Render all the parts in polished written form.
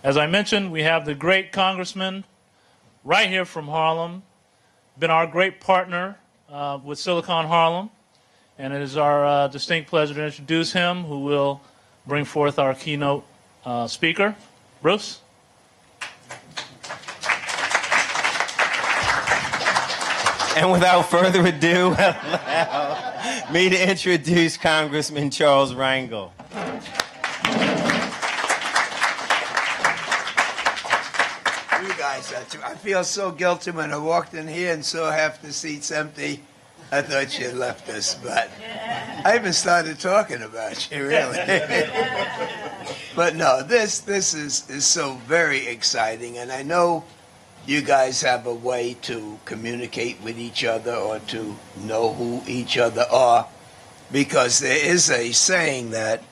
As I mentioned, we have the great congressman right here from Harlem, been our great partner with Silicon Harlem, and it is our distinct pleasure to introduce him, who will bring forth our keynote speaker. Bruce? And without further ado, allow me to introduce Congressman Charles Rangel. You guys, I feel so guilty when I walked in here and saw half the seats empty. I thought you had left us, but I even started talking about you, really. But no, this is so very exciting, and I know you guys have a way to communicate with each other or to know who each other are, because there is a saying that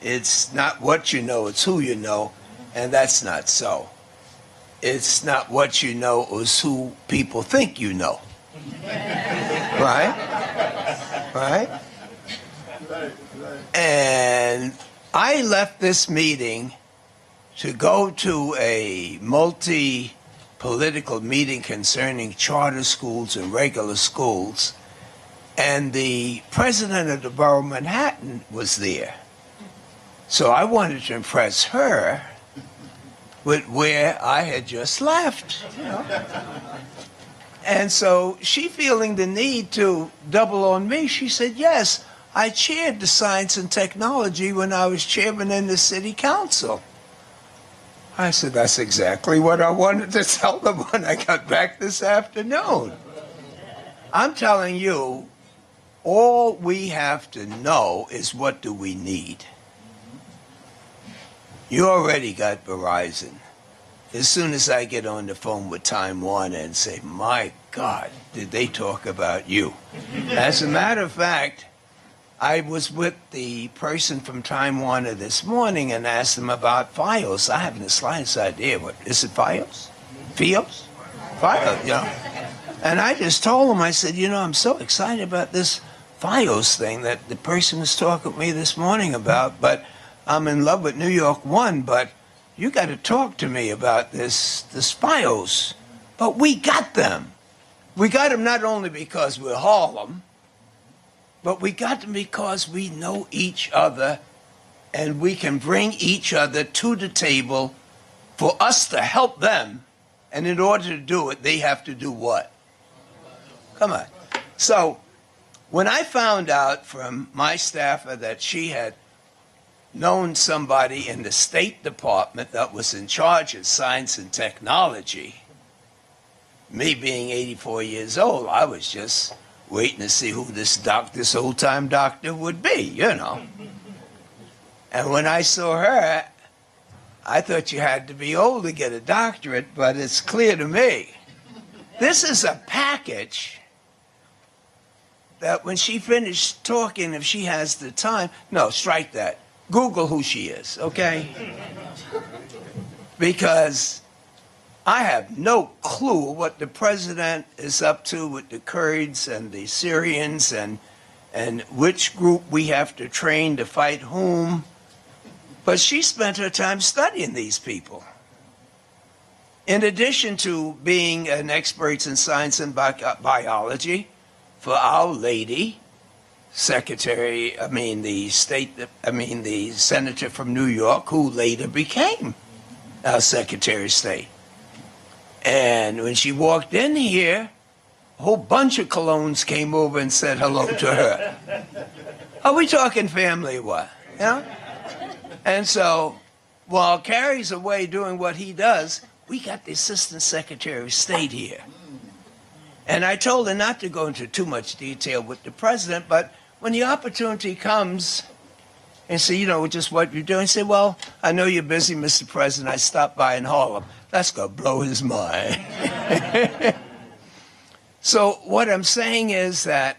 it's not what you know, it's who you know, and that's not so. It's not what you know, it's who people think you know. Right? Right? And I left this meeting to go to a multi-political meeting concerning charter schools and regular schools, and the president of the borough of Manhattan was there. So I wanted to impress her with where I had just left, you know. And so she, feeling the need to double on me, she said, yes, I chaired the science and technology when I was chairman in the city council. I said, that's exactly what I wanted to tell them when I got back this afternoon. I'm telling you, all we have to know is what do we need. You already got Verizon. As soon as I get on the phone with Time Warner and say, my God, did they talk about you? As a matter of fact, I was with the person from Time Warner this morning and asked them about Fios. I haven't the slightest idea. What is it, Fios? Fios? Fios, you know. And I just told them, I said, you know, I'm so excited about this Fios thing that the person was talking to me this morning about, but I'm in love with New York One, but you got to talk to me about this Fios. But we got them. We got them not only because we're Harlem, but we got them because we know each other and we can bring each other to the table for us to help them. And in order to do it, they have to do what? Come on. So when I found out from my staffer that she had known somebody in the State Department that was in charge of science and technology, me being 84 years old, I was just waiting to see who this old-time doctor would be, you know. And when I saw her, I thought you had to be old to get a doctorate, but it's clear to me. This is a package that when she finished talking, if she has the time, no, strike that. Google who she is, okay? Because I have no clue what the president is up to with the Kurds and the Syrians and which group we have to train to fight whom. But she spent her time studying these people. In addition to being an expert in science and biology, for Our Lady, the senator from New York, who later became our Secretary of State. And when she walked in here, a whole bunch of colognes came over and said hello to her. Are we talking family or what? Yeah? And so, while Kerry's away doing what he does, we got the Assistant Secretary of State here. And I told her not to go into too much detail with the president, but when the opportunity comes and say, you know, just what you're doing, say, well, I know you're busy, Mr. President. I stopped by in Harlem. That's going to blow his mind. So what I'm saying is that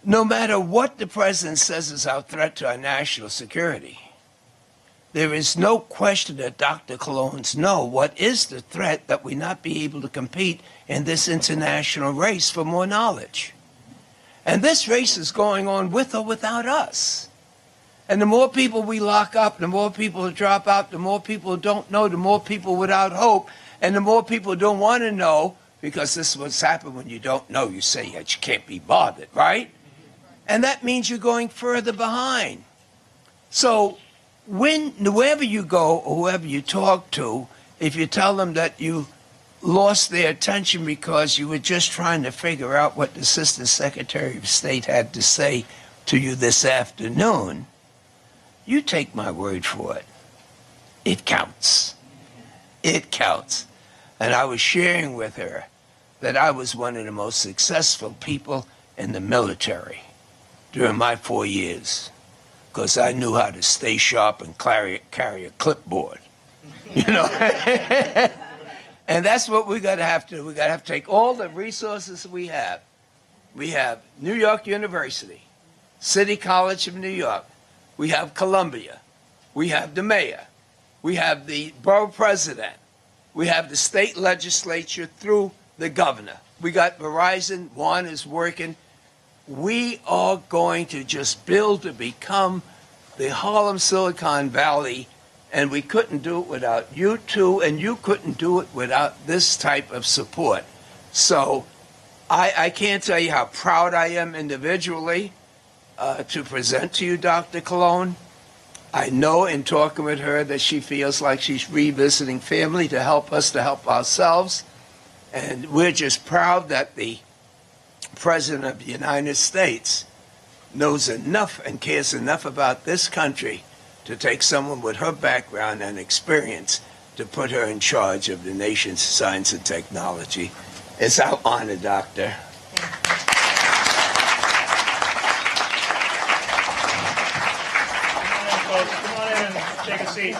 no matter what the president says is our threat to our national security, there is no question that Dr. Colognes know what is the threat that we not be able to compete in this international race for more knowledge. And this race is going on with or without us. And the more people we lock up, the more people who drop out, the more people who don't know, the more people without hope, and the more people who don't want to know, because this is what's happened when you don't know. You say that you can't be bothered, right? And that means you're going further behind. So wherever you go or whoever you talk to, if you tell them that you lost their attention because you were just trying to figure out what the Assistant Secretary of State had to say to you this afternoon, you take my word for it. It counts. It counts. And I was sharing with her that I was one of the most successful people in the military during my 4 years, because I knew how to stay sharp and carry a clipboard, you know. And that's what we got to have to do. We got to have to take all the resources we have. We have New York University, City College of New York. We have Columbia. We have the mayor. We have the borough president. We have the state legislature through the governor. We got Verizon. Juan is working. We are going to just build to become the Harlem Silicon Valley, and we couldn't do it without you two, and you couldn't do it without this type of support. So I can't tell you how proud I am individually to present to you Dr. Cologne. I know in talking with her that she feels like she's revisiting family to help us, to help ourselves. And we're just proud that the President of the United States knows enough and cares enough about this country to take someone with her background and experience to put her in charge of the nation's science and technology. It's our honor, Doctor. Come on in and take a seat.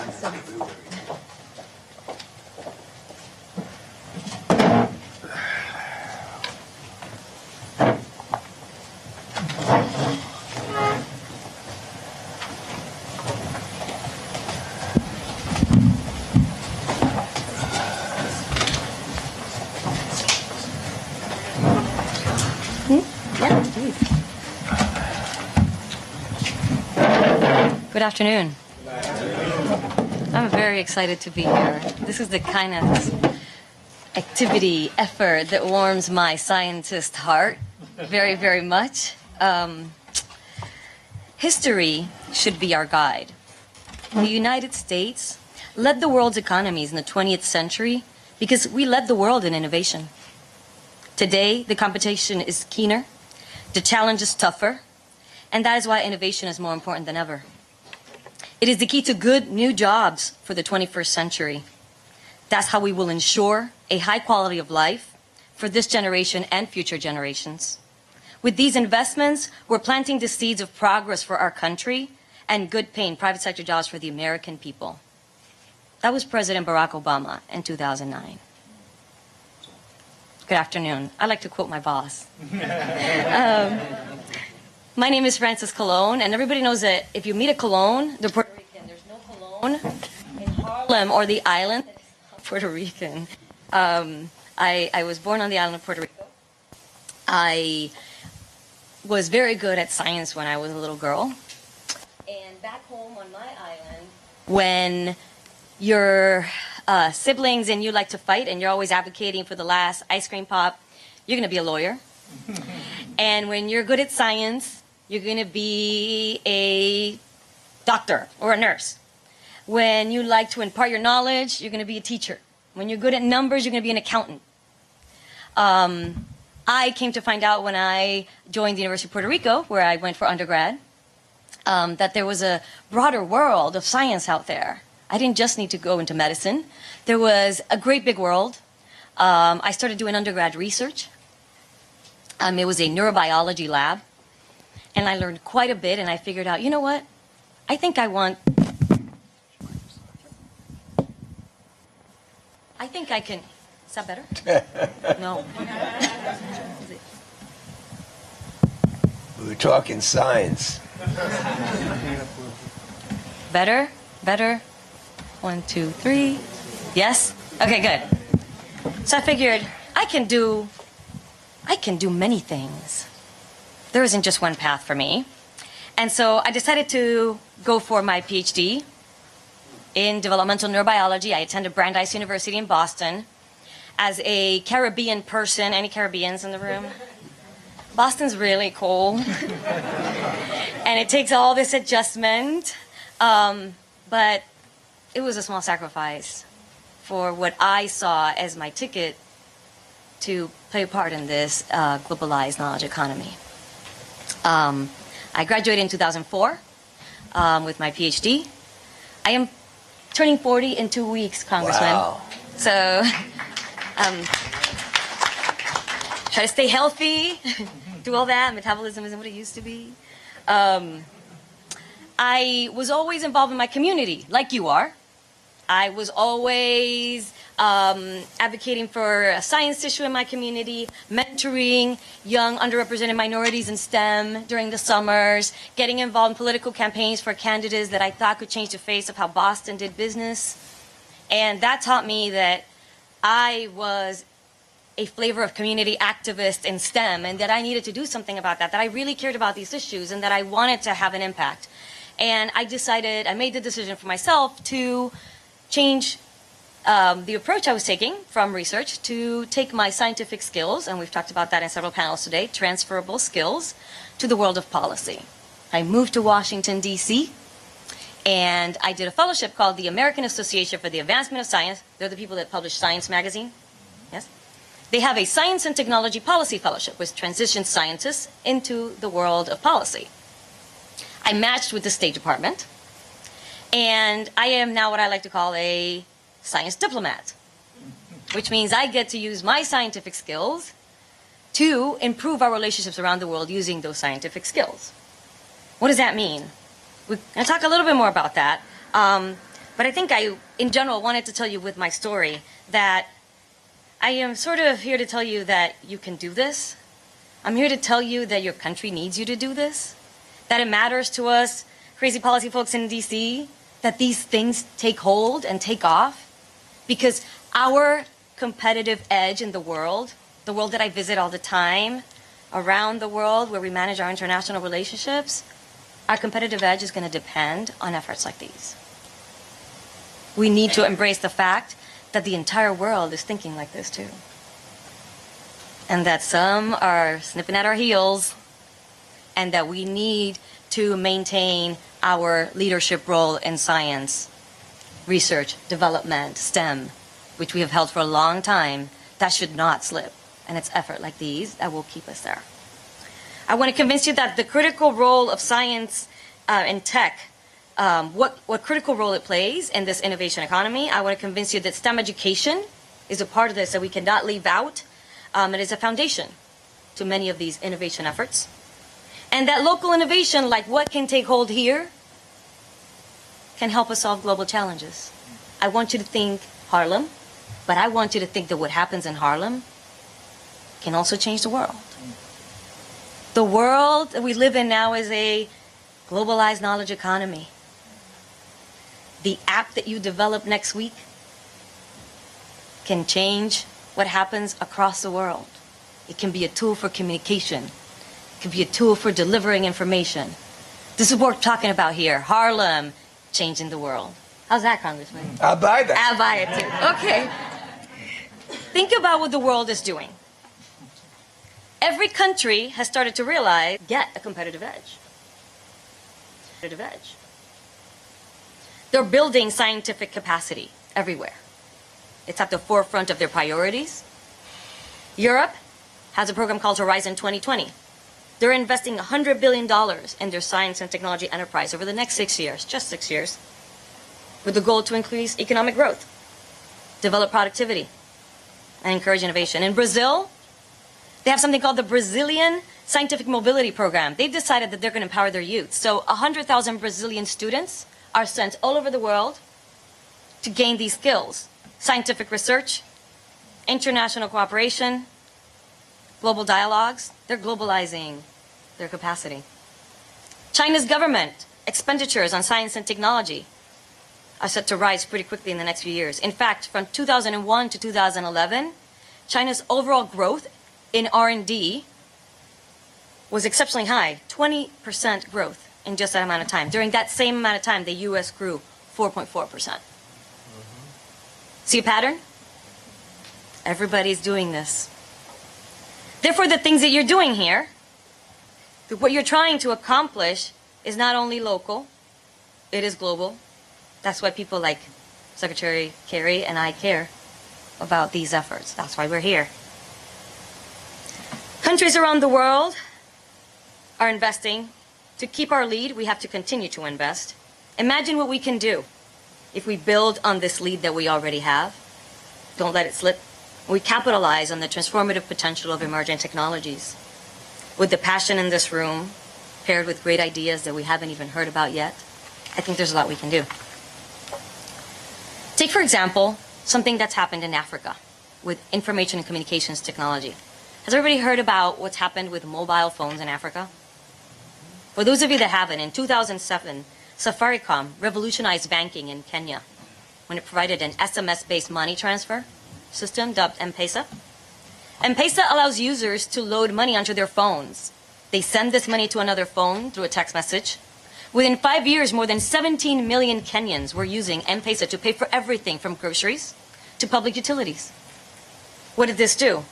Good afternoon. I'm very excited to be here. This is the kind of activity, effort that warms my scientist heart very, very much. History should be our guide. The United States led the world's economies in the 20th century because we led the world in innovation. Today, the competition is keener, the challenge is tougher, and that is why innovation is more important than ever. It is the key to good new jobs for the 21st century. That's how we will ensure a high quality of life for this generation and future generations. With these investments, we're planting the seeds of progress for our country and good paying private sector jobs for the American people. That was President Barack Obama in 2009. Good afternoon. I like to quote my boss. My name is Frances Cologne, and everybody knows that if you meet a Cologne, they're Puerto Rican. There's no Cologne in Harlem or the island that is not Puerto Rican. I was born on the island of Puerto Rico. I was very good at science when I was a little girl. And back home on my island, when your siblings and you like to fight and you're always advocating for the last ice cream pop, you're going to be a lawyer. And when you're good at science, you're going to be a doctor or a nurse. When you like to impart your knowledge, you're going to be a teacher. When you're good at numbers, you're going to be an accountant. I came to find out when I joined the University of Puerto Rico, where I went for undergrad, that there was a broader world of science out there. I didn't just need to go into medicine. There was a great big world. I started doing undergrad research. It was a neurobiology lab. And I learned quite a bit, and I figured out, you know what? I think I can, is that better? No. We were talking science. Better? 1, 2, 3. Yes? Okay, good. So I figured I can do many things. There isn't just one path for me. And so I decided to go for my PhD in developmental neurobiology. I attended Brandeis University in Boston. As a Caribbean person, any Caribbeans in the room? Boston's really cold. And it takes all this adjustment. But it was a small sacrifice for what I saw as my ticket to play a part in this globalized knowledge economy. I graduated in 2004 with my PhD. I am turning 40 in 2 weeks, Congressman. Wow. So try to stay healthy, do all that. Metabolism isn't what it used to be. I was always involved in my community, like you are. I was always advocating for a science issue in my community, mentoring young underrepresented minorities in STEM during the summers, getting involved in political campaigns for candidates that I thought could change the face of how Boston did business. And that taught me that I was a flavor of community activist in STEM, and that I needed to do something about that I really cared about these issues, and that I wanted to have an impact. And I made the decision for myself to change the approach I was taking from research to take my scientific skills, and we've talked about that in several panels today, transferable skills, to the world of policy. I moved to Washington, D.C., and I did a fellowship called the American Association for the Advancement of Science. They're the people that publish Science magazine. Yes? They have a Science and Technology Policy Fellowship, which transitions scientists into the world of policy. I matched with the State Department, and I am now what I like to call a science diplomat, which means I get to use my scientific skills to improve our relationships around the world using those scientific skills. What does that mean? We're going to talk a little bit more about that, but I think I, in general, wanted to tell you with my story that I am sort of here to tell you that you can do this. I'm here to tell you that your country needs you to do this, that it matters to us, crazy policy folks in D.C., that these things take hold and take off, because our competitive edge in the world that I visit all the time, around the world where we manage our international relationships, our competitive edge is going to depend on efforts like these. We need to embrace the fact that the entire world is thinking like this too. And that some are snipping at our heels, and that we need to maintain our leadership role in science, research, development, STEM, which we have held for a long time. That should not slip. And it's effort like these that will keep us there. I want to convince you that the critical role of science and tech, what critical role it plays in this innovation economy. I want to convince you that STEM education is a part of this that we cannot leave out. It is a foundation to many of these innovation efforts. And that local innovation, like what can take hold here, can help us solve global challenges. I want you to think Harlem, but I want you to think that what happens in Harlem can also change the world. The world that we live in now is a globalized knowledge economy. The app that you develop next week can change what happens across the world. It can be a tool for communication. It can be a tool for delivering information. This is what we're talking about here. Harlem changing the world. How's that, Congressman? I'll buy that. I'll buy it too. Okay. Think about what the world is doing. Every country has started to realize, get a competitive edge. They're building scientific capacity everywhere. It's at the forefront of their priorities. Europe has a program called Horizon 2020. They're investing $100 billion in their science and technology enterprise over the next 6 years, just 6 years, with the goal to increase economic growth, develop productivity, and encourage innovation. In Brazil, they have something called the Brazilian Scientific Mobility Program. They've decided that they're going to empower their youth. So 100,000 Brazilian students are sent all over the world to gain these skills. Scientific research, international cooperation, global dialogues. They're globalizing their capacity. China's government expenditures on science and technology are set to rise pretty quickly in the next few years. In fact, from 2001 to 2011, China's overall growth in R&D was exceptionally high, 20% growth in just that amount of time. During that same amount of time, the U.S. grew 4.4%. See a pattern? Everybody's doing this. Therefore, the things that you're doing here, what you're trying to accomplish is not only local, it is global. That's why people like Secretary Kerry and I care about these efforts. That's why we're here. Countries around the world are investing. To keep our lead, we have to continue to invest. Imagine what we can do if we build on this lead that we already have. Don't let it slip. We capitalize on the transformative potential of emerging technologies. With the passion in this room, paired with great ideas that we haven't even heard about yet, I think there's a lot we can do. Take, for example, something that's happened in Africa with information and communications technology. Has everybody heard about what's happened with mobile phones in Africa? For those of you that haven't, in 2007, Safaricom revolutionized banking in Kenya when it provided an SMS-based money transfer system dubbed M-Pesa. M-Pesa allows users to load money onto their phones. They send this money to another phone through a text message. Within 5 years, more than 17 million Kenyans were using M-Pesa to pay for everything from groceries to public utilities. What did this do?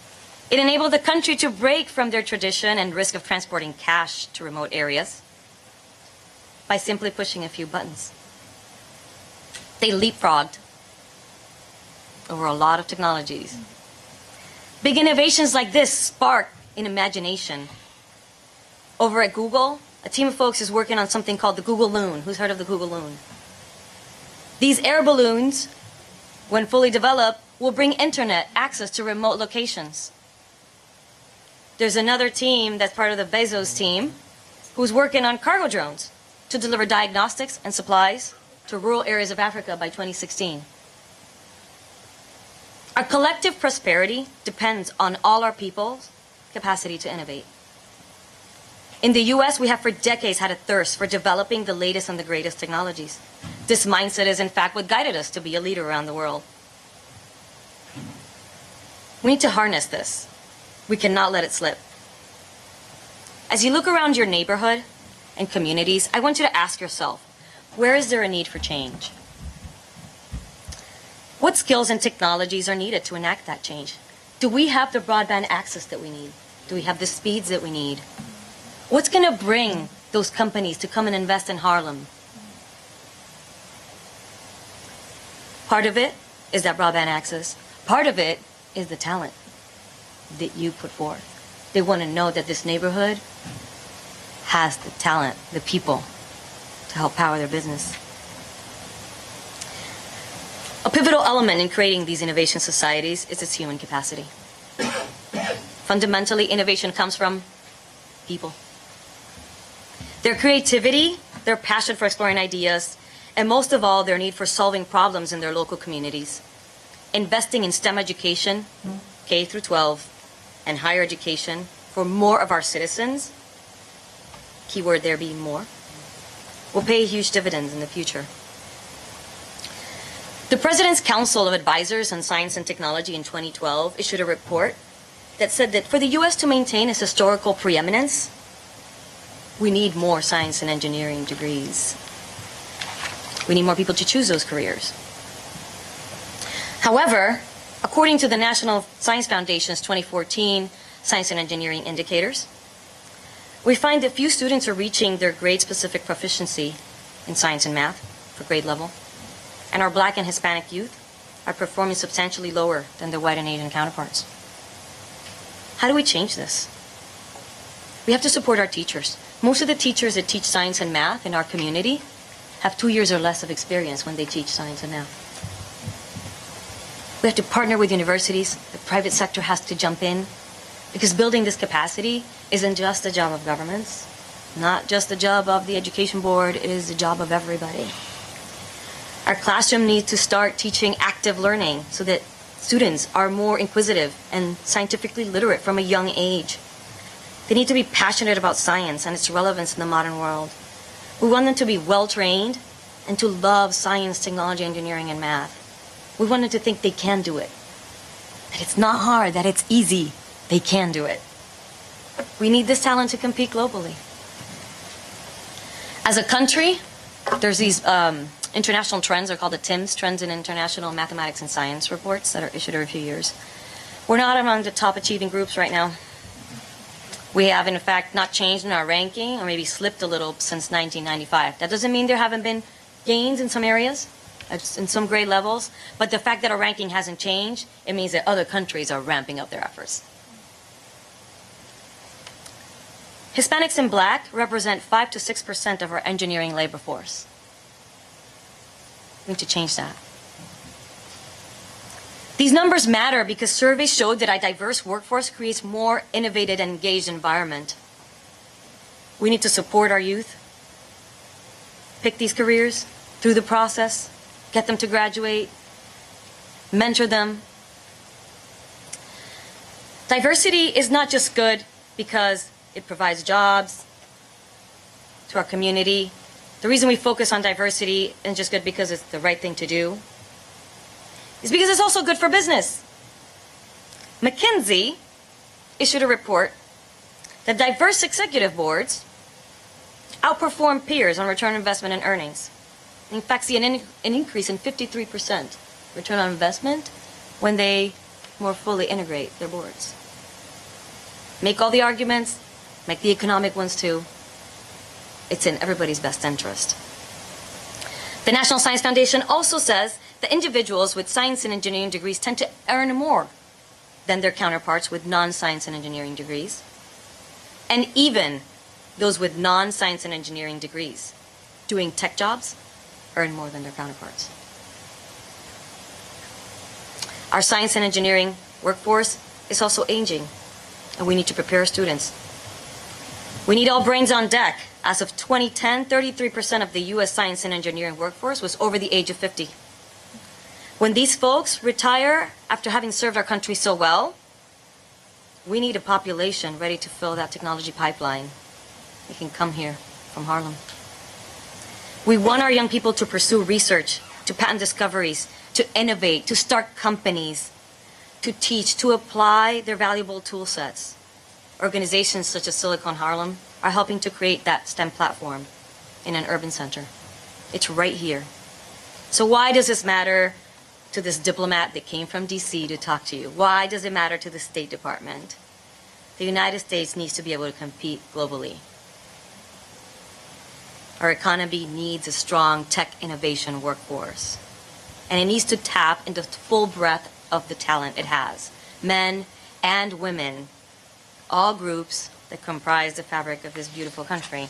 It enabled the country to break from their tradition and risk of transporting cash to remote areas by simply pushing a few buttons. They leapfrogged over a lot of technologies. Big innovations like this spark an imagination. Over at Google, a team of folks is working on something called the Google Loon. Who's heard of the Google Loon? These air balloons, when fully developed, will bring internet access to remote locations. There's another team that's part of the Bezos team who's working on cargo drones to deliver diagnostics and supplies to rural areas of Africa by 2016. Our collective prosperity depends on all our people's capacity to innovate. In the US, we have for decades had a thirst for developing the latest and the greatest technologies. This mindset is in fact what guided us to be a leader around the world. We need to harness this. We cannot let it slip. As you look around your neighborhood and communities, I want you to ask yourself, where is there a need for change? What skills and technologies are needed to enact that change? Do we have the broadband access that we need? Do we have the speeds that we need? What's going to bring those companies to come and invest in Harlem? Part of it is that broadband access. Part of it is the talent that you put forth. They want to know that this neighborhood has the talent, the people, to help power their business. A pivotal element in creating these innovation societies is its human capacity. Fundamentally, innovation comes from people. Their creativity, their passion for exploring ideas, and most of all, their need for solving problems in their local communities. Investing in STEM education, K through 12, and higher education for more of our citizens, keyword there being more, will pay huge dividends in the future. The President's Council of Advisors on Science and Technology in 2012 issued a report that said that for the U.S. to maintain its historical preeminence, we need more science and engineering degrees. We need more people to choose those careers. However, according to the National Science Foundation's 2014 Science and Engineering Indicators, we find that few students are reaching their grade-specific proficiency in science and math for grade level, and our Black and Hispanic youth are performing substantially lower than their white and Asian counterparts. How do we change this? We have to support our teachers. Most of the teachers that teach science and math in our community have 2 years or less of experience when they teach science and math. We have to partner with universities. The private sector has to jump in, because building this capacity isn't just the job of governments, not just the job of the education board, it is the job of everybody. Our classroom needs to start teaching active learning so that students are more inquisitive and scientifically literate from a young age. They need to be passionate about science and its relevance in the modern world. We want them to be well-trained and to love science, technology, engineering, and math. We want them to think they can do it, that it's not hard, that it's easy. They can do it. We need this talent to compete globally. As a country, there's these international trends, they're called the TIMSS, Trends in International Mathematics and Science reports that are issued every few years. We're not among the top achieving groups right now. We have, in fact, not changed in our ranking, or maybe slipped a little since 1995. That doesn't mean there haven't been gains in some areas, in some grade levels, but the fact that our ranking hasn't changed, it means that other countries are ramping up their efforts. Hispanics and Black represent 5 to 6% of our engineering labor force. We need to change that. These numbers matter because surveys showed that a diverse workforce creates more innovative and engaged environment. We need to support our youth, pick these careers through the process, get them to graduate, mentor them. Diversity is not just good because it provides jobs to our community. The reason we focus on diversity isn't just good because it's the right thing to do. It's because it's also good for business. McKinsey issued a report that diverse executive boards outperform peers on return on investment and earnings. In fact, see an increase in 53% return on investment when they more fully integrate their boards. Make all the arguments, make the economic ones too. It's in everybody's best interest. The National Science Foundation also says that individuals with science and engineering degrees tend to earn more than their counterparts with non-science and engineering degrees. And even those with non-science and engineering degrees doing tech jobs earn more than their counterparts. Our science and engineering workforce is also aging, and we need to prepare students. We need all brains on deck. As of 2010, 33% of the U.S. science and engineering workforce was over the age of 50. When these folks retire after having served our country so well, we need a population ready to fill that technology pipeline. They can come here from Harlem. We want our young people to pursue research, to patent discoveries, to innovate, to start companies, to teach, to apply their valuable tool sets. Organizations such as Silicon Harlem are helping to create that STEM platform in an urban center. It's right here. So why does this matter to this diplomat that came from DC to talk to you? Why does it matter to the State Department? The United States needs to be able to compete globally. Our economy needs a strong tech innovation workforce, and it needs to tap into the full breadth of the talent it has. Men and women, all groups that comprise the fabric of this beautiful country.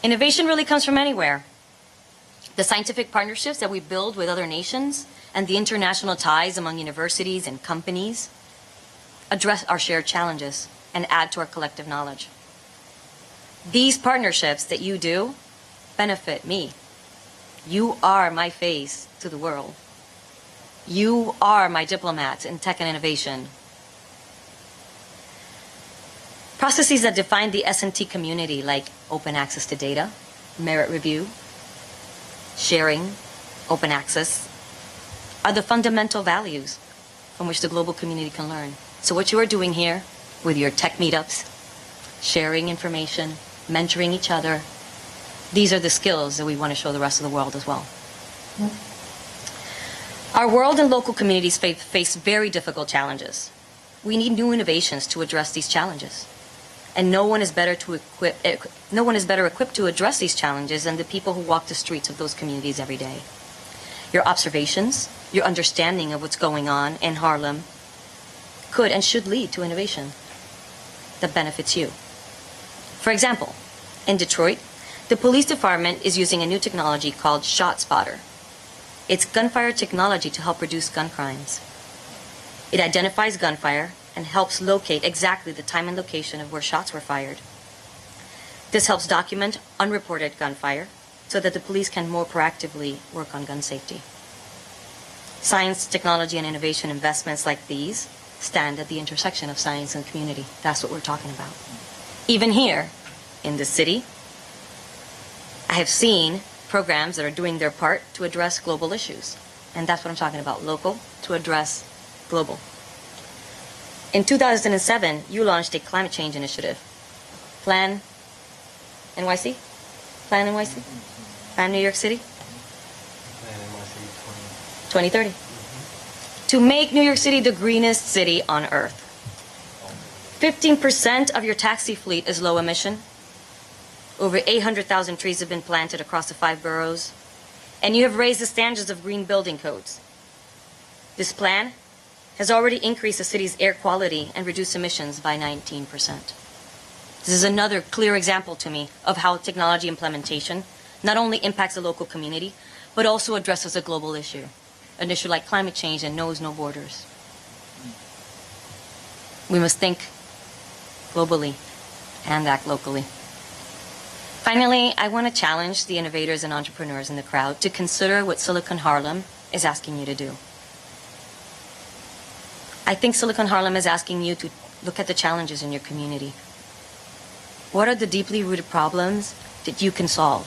Innovation really comes from anywhere. The scientific partnerships that we build with other nations and the international ties among universities and companies address our shared challenges and add to our collective knowledge. These partnerships that you do benefit me. You are my face to the world. You are my diplomats in tech and innovation. Processes that define the S&T community, like open access to data, merit review, sharing, open access, are the fundamental values from which the global community can learn. So what you are doing here with your tech meetups, sharing information, mentoring each other, these are the skills that we want to show the rest of the world as well. Our world and local communities face very difficult challenges. We need new innovations to address these challenges. And no one is better equipped to address these challenges than the people who walk the streets of those communities every day. Your observations, your understanding of what's going on in Harlem could and should lead to innovation that benefits you. For example, in Detroit, the police department is using a new technology called ShotSpotter. It's gunfire technology to help reduce gun crimes. It identifies gunfire and helps locate exactly the time and location of where shots were fired. This helps document unreported gunfire so that the police can more proactively work on gun safety. Science, technology, and innovation investments like these stand at the intersection of science and community. That's what we're talking about. Even here in the city, I have seen programs that are doing their part to address global issues. And that's what I'm talking about, local to address global. In 2007, you launched a climate change initiative, Plan NYC? Plan NYC? Plan New York City? 2030. To make New York City the greenest city on earth. 15% of your taxi fleet is low emission. Over 800,000 trees have been planted across the 5 boroughs. And you have raised the standards of green building codes. This plan has already increased the city's air quality and reduced emissions by 19%. This is another clear example to me of how technology implementation not only impacts the local community, but also addresses a global issue. An issue like climate change that knows no borders. We must think globally and act locally. Finally, I want to challenge the innovators and entrepreneurs in the crowd to consider what Silicon Harlem is asking you to do. I think Silicon Harlem is asking you to look at the challenges in your community. What are the deeply rooted problems that you can solve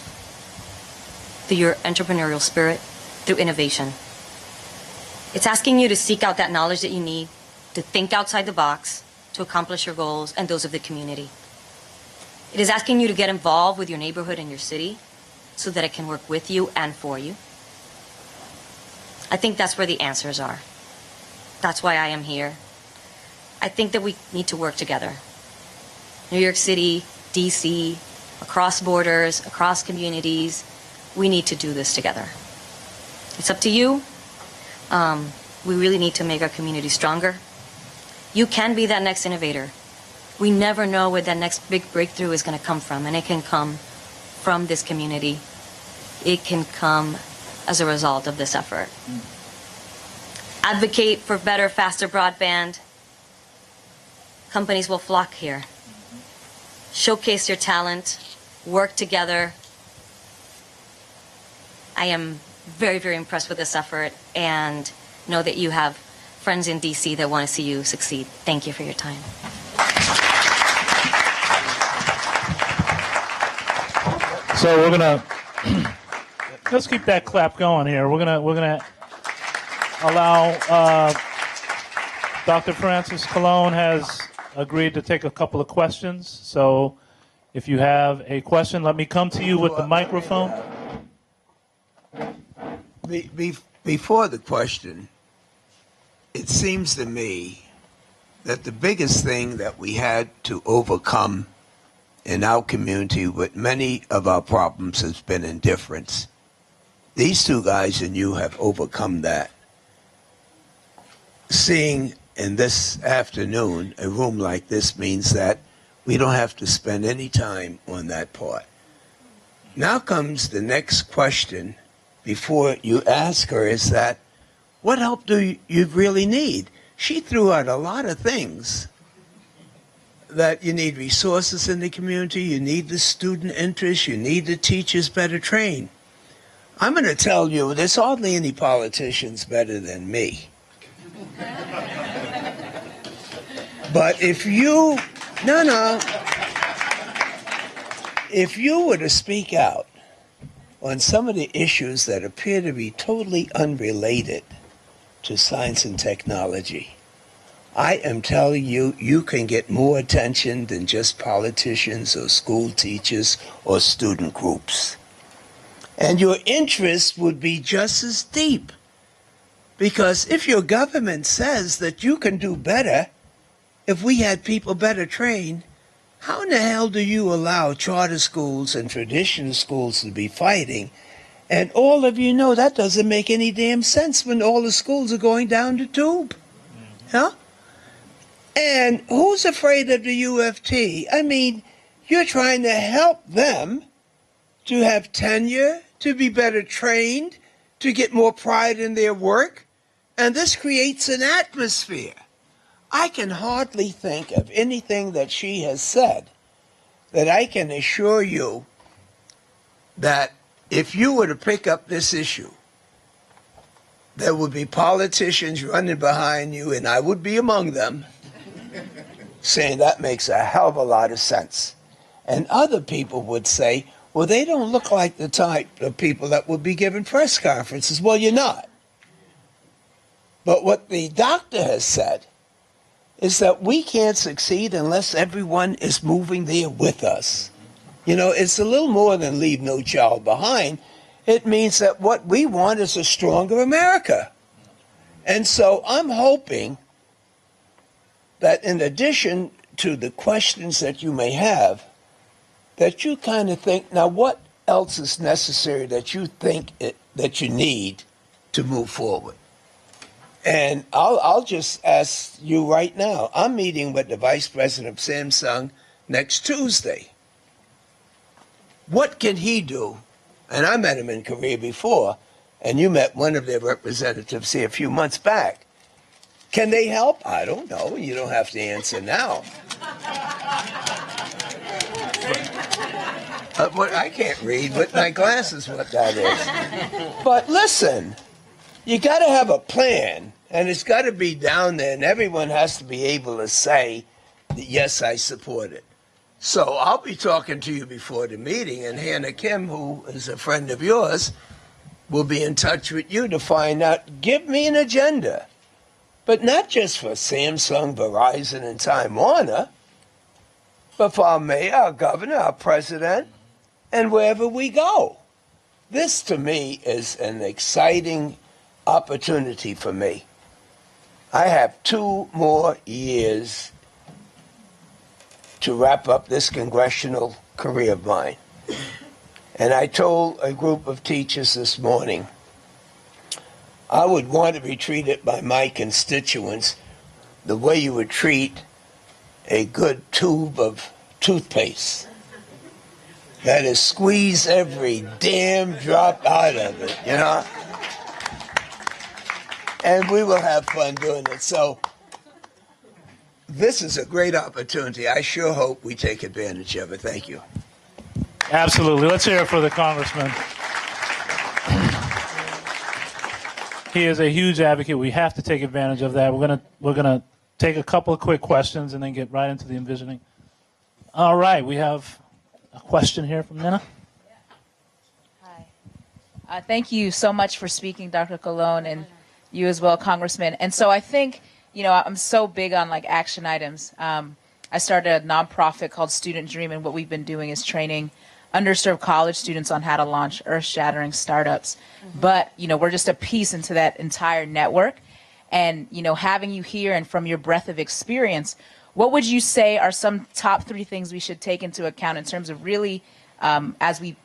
through your entrepreneurial spirit, through innovation? It's asking you to seek out that knowledge that you need to think outside the box to accomplish your goals and those of the community. It is asking you to get involved with your neighborhood and your city so that it can work with you and for you. I think that's where the answers are. That's why I am here. I think that we need to work together. New York City, DC, across borders, across communities, we need to do this together. It's up to you. We really need to make our community stronger. You can be that next innovator. We never know where that next big breakthrough is going to come from, and it can come from this community. It can come as a result of this effort. Advocate for better, faster broadband. Companies will flock here. Showcase your talent. Work together. I am very, very impressed with this effort and know that you have friends in DC that want to see you succeed. Thank you for your time. So we're gonna let's keep that clap going here. We're gonna allow Dr. Francis Cologne has agreed to take a couple of questions. So if you have a question, let me come to you with the microphone. Before the question, it seems to me that the biggest thing that we had to overcome in our community with many of our problems has been indifference. These two guys and you have overcome that. Seeing in this afternoon a room like this means that we don't have to spend any time on that part. Now comes the next question before you ask her is that, what help do you really need? She threw out a lot of things. That you need resources in the community, you need the student interest, you need the teachers better trained. I'm going to tell you, there's hardly any politicians better than me. But if you, if you were to speak out on some of the issues that appear to be totally unrelated to science and technology, I am telling you, you can get more attention than just politicians or school teachers or student groups. And your interest would be just as deep. Because if your government says that you can do better if we had people better trained, how in the hell do you allow charter schools and traditional schools to be fighting? And all of you know that doesn't make any damn sense when all the schools are going down the tube. Huh? And who's afraid of the UFT? I mean, you're trying to help them to have tenure, to be better trained, to get more pride in their work. And this creates an atmosphere. I can hardly think of anything that she has said that I can assure you that if you were to pick up this issue, there would be politicians running behind you, and I would be among them, saying that makes a hell of a lot of sense. And other people would say, well, they don't look like the type of people that would be giving press conferences. Well, you're not. But what the doctor has said is that we can't succeed unless everyone is moving there with us. You know, it's a little more than leave no child behind. It means that what we want is a stronger America. And so I'm hoping that in addition to the questions that you may have, that you kind of think, now what else is necessary that you think that you need to move forward? And I'll just ask you right now. I'm meeting with the vice president of Samsung next Tuesday. What can he do? And I met him in Korea before, and you met one of their representatives here a few months back. Can they help? I don't know. You don't have to answer now. I can't read with my glasses what that is. But listen, you got to have a plan, and it's got to be down there, and everyone has to be able to say, yes, I support it. So I'll be talking to you before the meeting, and Hannah Kim, who is a friend of yours, will be in touch with you to find out, give me an agenda. But not just for Samsung, Verizon, and Time Warner, but for our mayor, our governor, our president, and wherever we go. This, to me, is an exciting opportunity for me. I have 2 more years to wrap up this congressional career of mine. And I told a group of teachers this morning, I would want to be treated by my constituents the way you would treat a good tube of toothpaste. That is, squeeze every damn drop out of it, you know? And we will have fun doing it. So this is a great opportunity. I sure hope we take advantage of it. Thank you. Absolutely. Let's hear it for the congressman. He is a huge advocate. We have to take advantage of that. We're gonna take a couple of quick questions and then get right into the envisioning. All right, we have a question here from Nina. Hi. Thank you so much for speaking, Dr. Colon, and you as well, Congressman. And so I think, you know, I'm so big on like action items. I started a nonprofit called Student Dream, and what we've been doing is training underserved college students on how to launch earth-shattering startups. Mm-hmm. But, you know, we're just a piece into that entire network. And, you know, having you here and from your breadth of experience, what would you say are some top 3 things we should take into account in terms of really, as we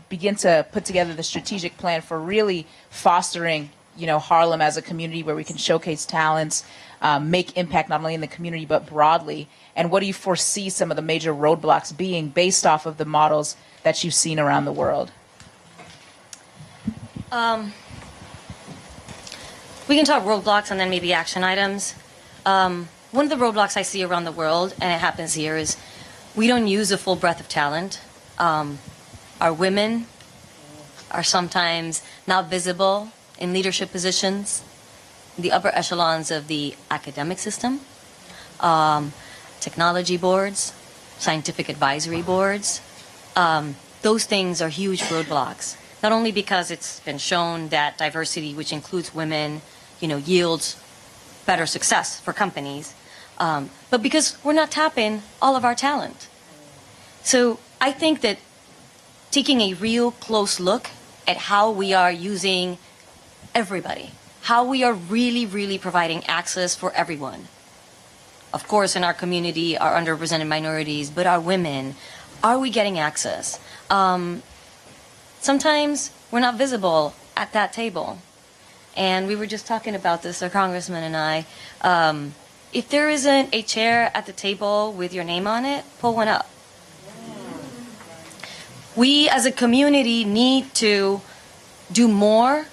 begin to put together the strategic plan for really fostering, you know, Harlem as a community where we can showcase talents, make impact not only in the community but broadly? And what do you foresee some of the major roadblocks being based off of the models that you've seen around the world? We can talk roadblocks and then maybe action items. One of the roadblocks I see around the world, and it happens here, is we don't use the full breadth of talent. Our women are sometimes not visible in leadership positions, the upper echelons of the academic system, technology boards, scientific advisory boards. Those things are huge roadblocks, not only because it's been shown that diversity, which includes women, you know, yields better success for companies, but because we're not tapping all of our talent. So I think that taking a real close look at how we are using everybody, how we are really, really providing access for everyone. Of course, in our community, our underrepresented minorities, but our women, are we getting access? Sometimes we're not visible at that table. And we were just talking about this, our congressman and I. If there isn't a chair at the table with your name on it, pull one up. We as a community need to do more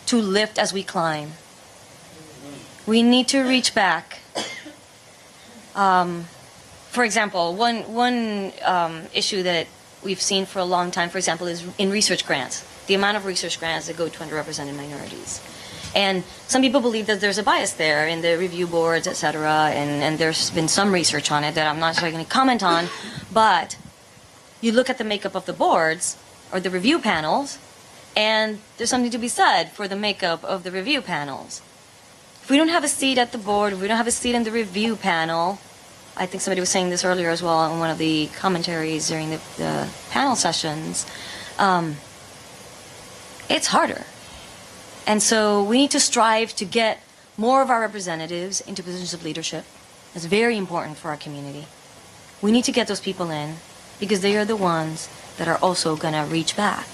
to lift as we climb. We need to reach back. For example, one issue that we've seen for a long time, for example, is in research grants, the amount of research grants that go to underrepresented minorities. And some people believe that there's a bias there in the review boards, et cetera, and there's been some research on it that I'm not going to comment on, but you look at the makeup of the boards or the review panels, and there's something to be said for the makeup of the review panels. If we don't have a seat at the board, if we don't have a seat in the review panel, I think somebody was saying this earlier as well in one of the commentaries during the panel sessions, it's harder. And so we need to strive to get more of our representatives into positions of leadership. It's very important for our community. We need to get those people in because they are the ones that are also going to reach back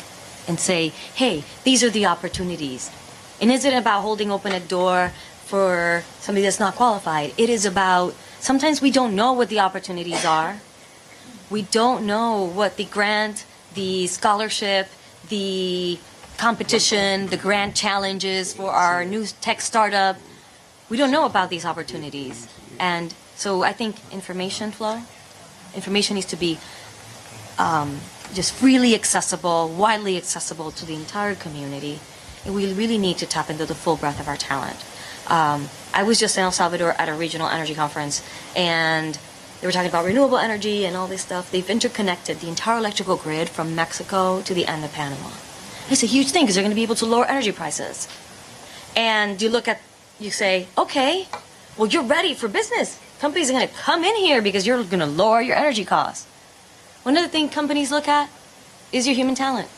and say, hey, these are the opportunities. And is it about holding open a door for somebody that's not qualified? It is about, sometimes we don't know what the opportunities are. We don't know what the grant, the scholarship, the competition, the grant challenges for our new tech startup. We don't know about these opportunities. And so I think information flow, information needs to be just freely accessible, widely accessible to the entire community. And we really need to tap into the full breadth of our talent. I was just in El Salvador at a regional energy conference, and they were talking about renewable energy and all this stuff. They've interconnected the entire electrical grid from Mexico to the end of Panama. It's a huge thing because they're going to be able to lower energy prices. And you say, okay, well, you're ready for business. Companies are going to come in here because you're going to lower your energy costs. One of the things companies look at is your human talent.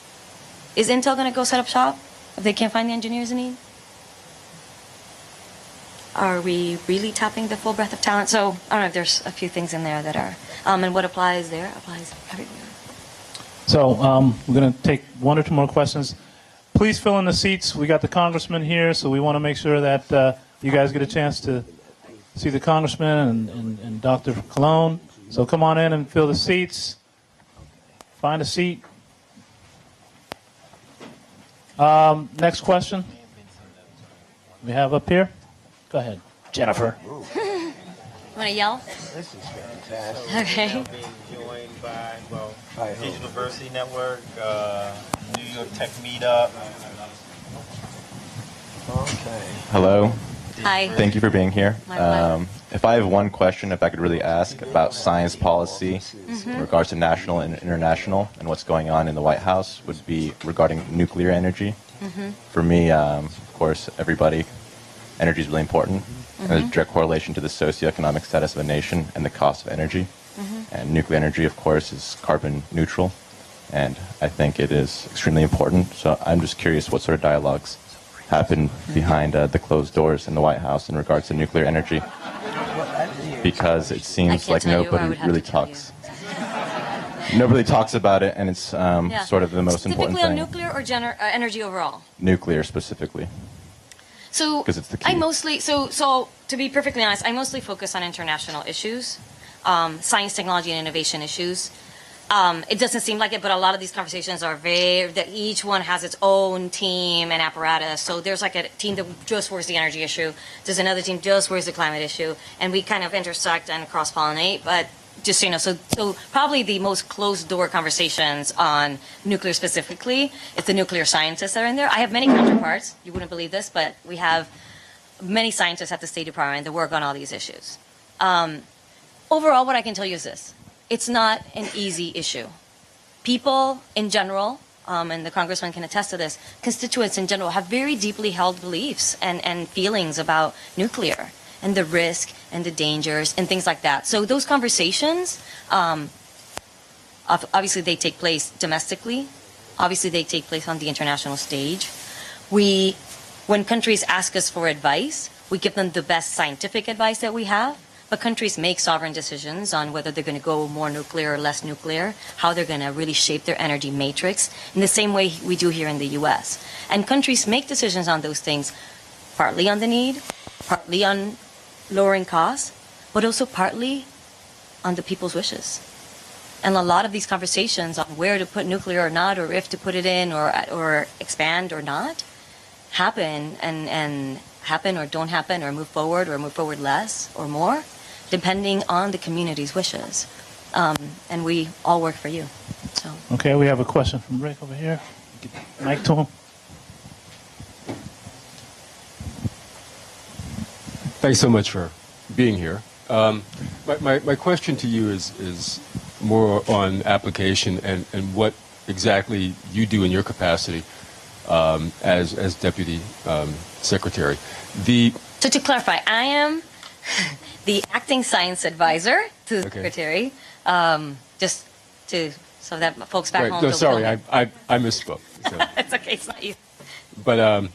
Is Intel going to go set up shop if they can't find the engineers they need? Are we really tapping the full breadth of talent? So I don't know if there's a few things in there that are, and what applies there applies everywhere. So we're going to take one or two more questions. Please fill in the seats. We got the congressman here, so we want to make sure that you guys get a chance to see the congressman and Dr. Colon. So come on in and fill the seats. Find a seat. Next question we have up here. Go ahead, Jennifer. You want to yell? This is fantastic. Okay. Being joined by, Digital Diversity Network, New York Tech Meetup. Okay. Hello. Hi. Thank you for being here. My pleasure. If I have one question, if I could really ask about science policy in regards to national and international and what's going on in the White House, would be regarding nuclear energy. For me, of course, energy is really important. And there's a direct correlation to the socioeconomic status of a nation and the cost of energy. And nuclear energy, of course, is carbon neutral. And I think it is extremely important. So I'm just curious what sort of dialogues happen behind the closed doors in the White House in regards to nuclear energy. Because it seems like nobody really talks. Nobody talks about it, and it's sort of the most important thing. Specifically on nuclear or energy overall? Nuclear specifically. So 'Cause it's the key. I mostly, so to be perfectly honest, I mostly focus on international issues, science, technology, and innovation issues. It doesn't seem like it, but a lot of these conversations are that each one has its own team and apparatus. So there's like a team that just works the energy issue. There's another team just works the climate issue, and we kind of intersect and cross-pollinate. But just so you know, so probably the most closed-door conversations on nuclear specifically, it's the nuclear scientists that are in there. I have many counterparts. You wouldn't believe this, but we have many scientists at the State Department that work on all these issues. Overall, what I can tell you is this. It's not an easy issue. People in general, and the congressman can attest to this, constituents in general have very deeply held beliefs and feelings about nuclear and the risk and the dangers and things like that. So those conversations, obviously they take place domestically. Obviously they take place on the international stage. When countries ask us for advice, we give them the best scientific advice that we have. But countries make sovereign decisions on whether they're going to go more nuclear or less nuclear, how they're going to really shape their energy matrix, in the same way we do here in the U.S. And countries make decisions on those things, partly on the need, partly on lowering costs, but also partly on the people's wishes. And a lot of these conversations on where to put nuclear or not, or if to put it in, or expand or not, happen and happen or don't happen, or move forward less or more, depending on the community's wishes. And we all work for you. So. Okay, we have a question from Rick over here. Get the mic to him. Thanks so much for being here. My question to you is more on application and what exactly you do in your capacity as Deputy Secretary. So to clarify, I am the acting science advisor to the Okay. secretary, just to so that folks back Right. home. No, don't sorry, know. I misspoke. So, It's okay. It's not you. but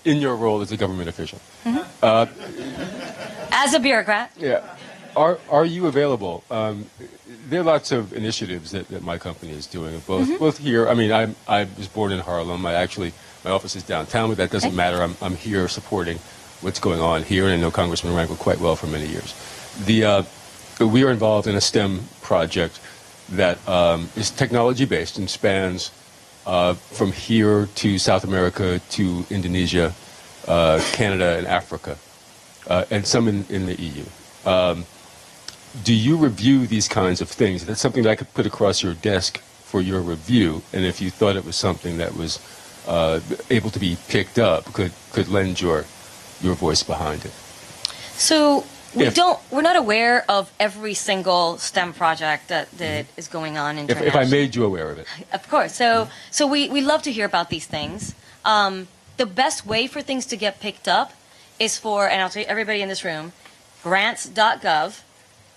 in your role as a government official, As a bureaucrat, yeah, are you available? There are lots of initiatives that my company is doing, both here. I mean, I was born in Harlem. My office is downtown, but that doesn't Okay. matter. I'm here supporting what's going on here, and I know Congressman Rangel quite well for many years. We are involved in a STEM project that is technology based and spans from here to South America to Indonesia, Canada, and Africa, and some in the EU. Do you review these kinds of things? That's something that I could put across your desk for your review, and if you thought it was something that was able to be picked up, could lend your voice behind it. so If- we're not aware of every single STEM project that is going on internationally. If I made you aware of it. Of course. So we love to hear about these things. The best way for things to get picked up is and I'll tell you, everybody in this room, grants.gov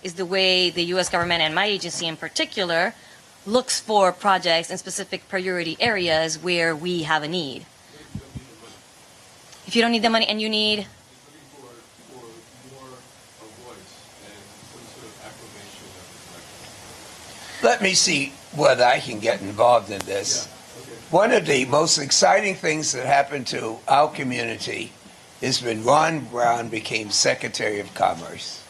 is the way the U.S. government and my agency in particular looks for projects in specific priority areas where we have a need. If you don't need the money and you need... Let me see whether I can get involved in this. One of the most exciting things that happened to our community is when Ron Brown became Secretary of Commerce.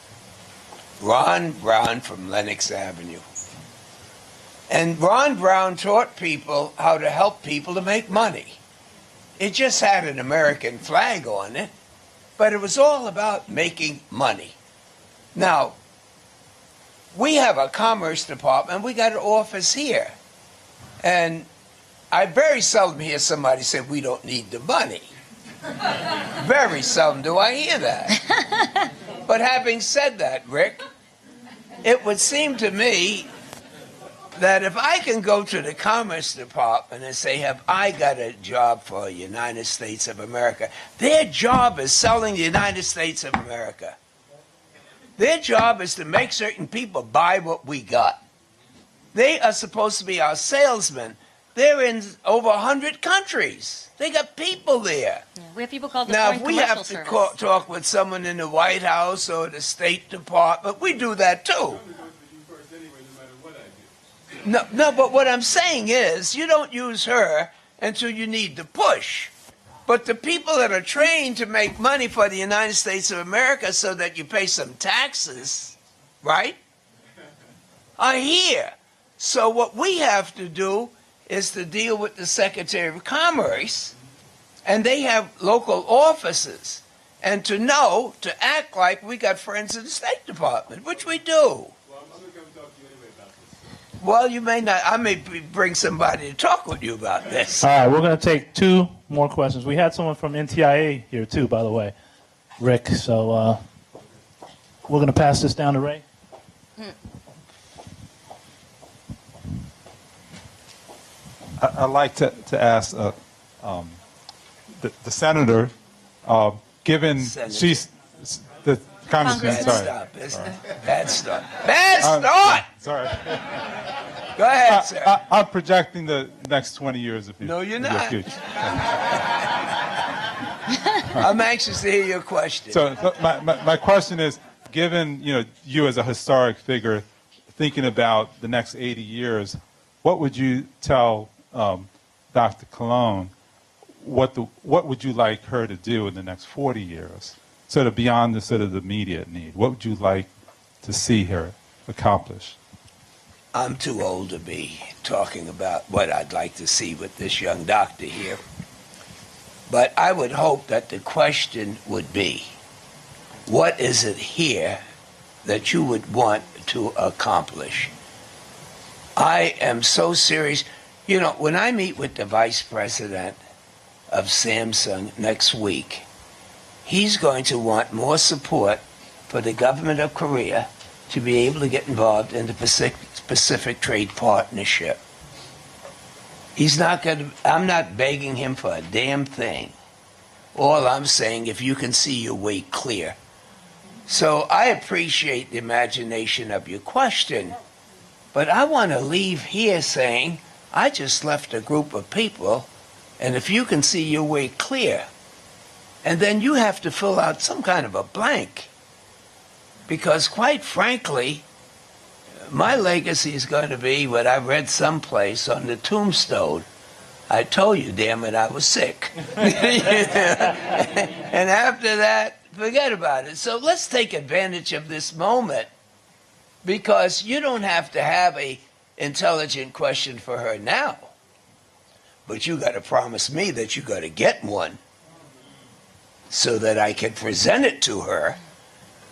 Ron Brown from Lenox Avenue. And Ron Brown taught people how to help people to make money. It just had an American flag on it, but it was all about making money. Now, we have a commerce department. We got an office here. And I very seldom hear somebody say, we don't need the money. Very seldom do I hear that. But having said that, Rick, it would seem to me that if I can go to the Commerce Department and say, have I got a job for the United States of America? Their job is selling the United States of America. Their job is to make certain people buy what we got. They are supposed to be our salesmen. They're in over 100 countries. They got people there. Yeah, we have people called the Now, Foreign if we Commercial have to Service. talk with someone in the White House or the State Department, we do that too. No, but what I'm saying is, you don't use her until you need to push. But the people that are trained to make money for the United States of America so that you pay some taxes, right, are here. So what we have to do is to deal with the Secretary of Commerce, and they have local offices, and to act like we got friends in the State Department, which we do. Well, you may not. I may bring somebody to talk with you about this. All right, we're going to take two more questions. We had someone from NTIA here too, by the way, Rick. So we're going to pass this down to Ray. I'd like to ask the senator, given Senator. she's the congressman. Bad Sorry, stuff, isn't it? Bad stuff. Bad start! sorry. Go ahead, sir. I'm projecting the next 20 years of No, you're your not. future. I'm anxious to hear your question. So my question is, given you as a historic figure, thinking about the next 80 years, what would you tell Dr. Cologne? What would you like her to do in the next 40 years, sort of beyond the sort of the immediate need? What would you like to see her accomplish? I'm too old to be talking about what I'd like to see with this young doctor here. But I would hope that the question would be, what is it here that you would want to accomplish? I am so serious. When I meet with the vice president of Samsung next week, he's going to want more support for the government of Korea to be able to get involved in the Pacific Trade Partnership. I'm not begging him for a damn thing. All I'm saying, if you can see your way clear, So I appreciate the imagination of your question, but I want to leave here saying I just left a group of people, and if you can see your way clear, and then you have to fill out some kind of a blank, because quite frankly, my legacy is going to be what I read someplace on the tombstone. I told you, damn it, I was sick. And after that, forget about it. So let's take advantage of this moment, because you don't have to have a intelligent question for her now, but you got to promise me that you got to get one so that I can present it to her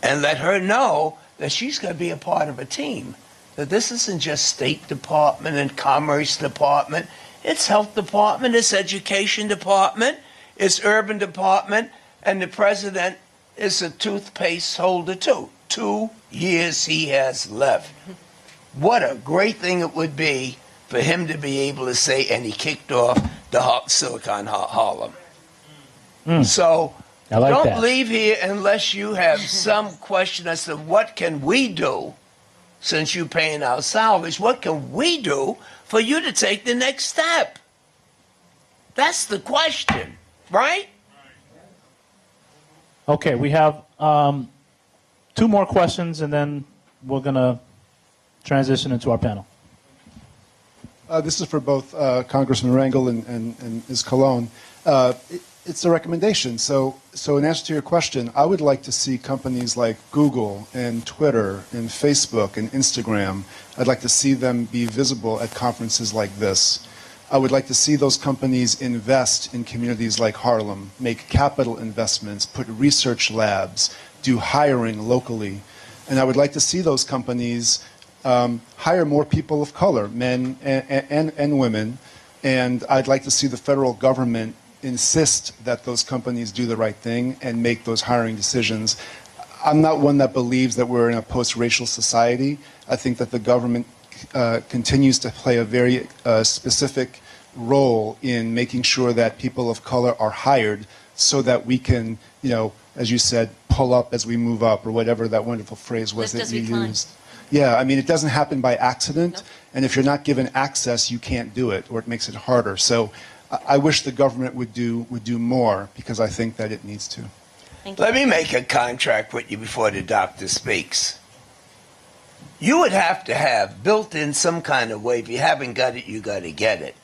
and let her know that she's going to be a part of a team. That this isn't just State Department and Commerce Department. It's Health Department, it's Education Department, it's Urban Department, and the President is a toothpaste holder too. 2 years he has left. What a great thing it would be for him to be able to say, and he kicked off the Silicon Harlem. So don't leave here unless you have some question as to what can we do, since you're paying our salaries, what can we do for you to take the next step? That's the question, right? Okay, we have 2 more questions, and then we're going to transition into our panel. This is for both Congressman Rangel and Ms. Colon. It's a recommendation. So in answer to your question, I would like to see companies like Google and Twitter and Facebook and Instagram, I'd like to see them be visible at conferences like this. I would like to see those companies invest in communities like Harlem, make capital investments, put research labs, do hiring locally. And I would like to see those companies hire more people of color, men and women. And I'd like to see the federal government insist that those companies do the right thing and make those hiring decisions. I'm not one that believes that we're in a post-racial society. I think that the government continues to play a very specific role in making sure that people of color are hired so that we can, you know, as you said, pull up as we move up, or whatever that wonderful phrase was that you used. Yeah, I mean, it doesn't happen by accident, and if you're not given access, you can't do it, or it makes it harder. So I wish the government would do more, because I think that it needs to. Let me make a contract with you before the doctor speaks. You would have to have built in some kind of way, if you haven't got it, you got to get it,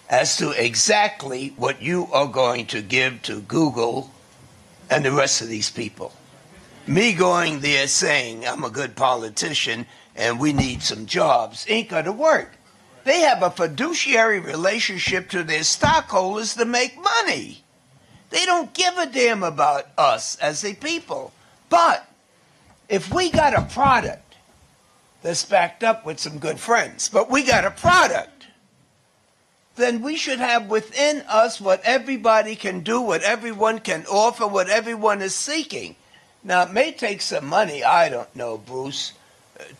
as to exactly what you are going to give to Google and the rest of these people. Me going there saying I'm a good politician and we need some jobs ain't going to work. They have a fiduciary relationship to their stockholders to make money. They don't give a damn about us as a people. But if we got a product that's backed up with some good friends, but we got a product, then we should have within us what everybody can do, what everyone can offer, what everyone is seeking. Now, it may take some money, I don't know, Bruce,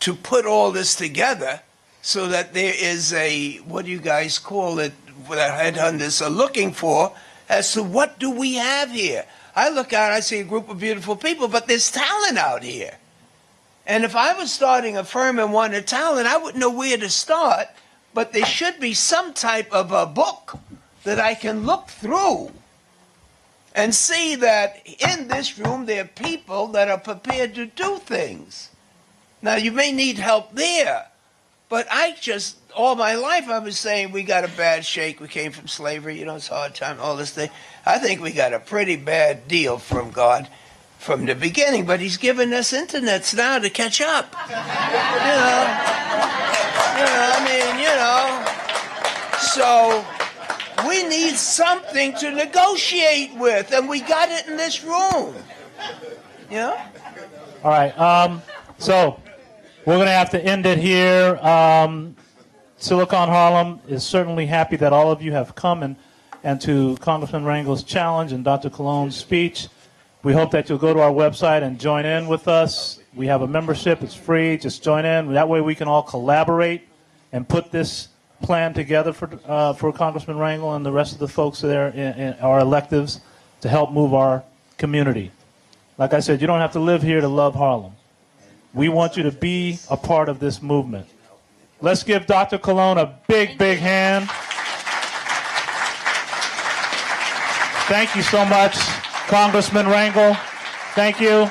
to put all this together so that there is a, what do you guys call it, what headhunters are looking for, as to what do we have here. I look out, I see a group of beautiful people, but there's talent out here. And if I was starting a firm and wanted talent, I wouldn't know where to start, but there should be some type of a book that I can look through and see that in this room there are people that are prepared to do things. Now, you may need help there, but I just, all my life I was saying we got a bad shake. We came from slavery, you know, it's a hard time, all this thing. I think we got a pretty bad deal from God from the beginning, but he's given us internets now to catch up. So we need something to negotiate with, and we got it in this room. Yeah? All right. So we're going to have to end it here. Silicon Harlem is certainly happy that all of you have come and to Congressman Rangel's challenge and Dr. Colon's speech. We hope that you'll go to our website and join in with us. We have a membership. It's free. Just join in. That way we can all collaborate and put this plan together for Congressman Rangel and the rest of the folks there in our electives to help move our community. Like I said, you don't have to live here to love Harlem. We want you to be a part of this movement. Let's give Dr. Colon a big, big hand. Thank you so much, Congressman Rangel. Thank you.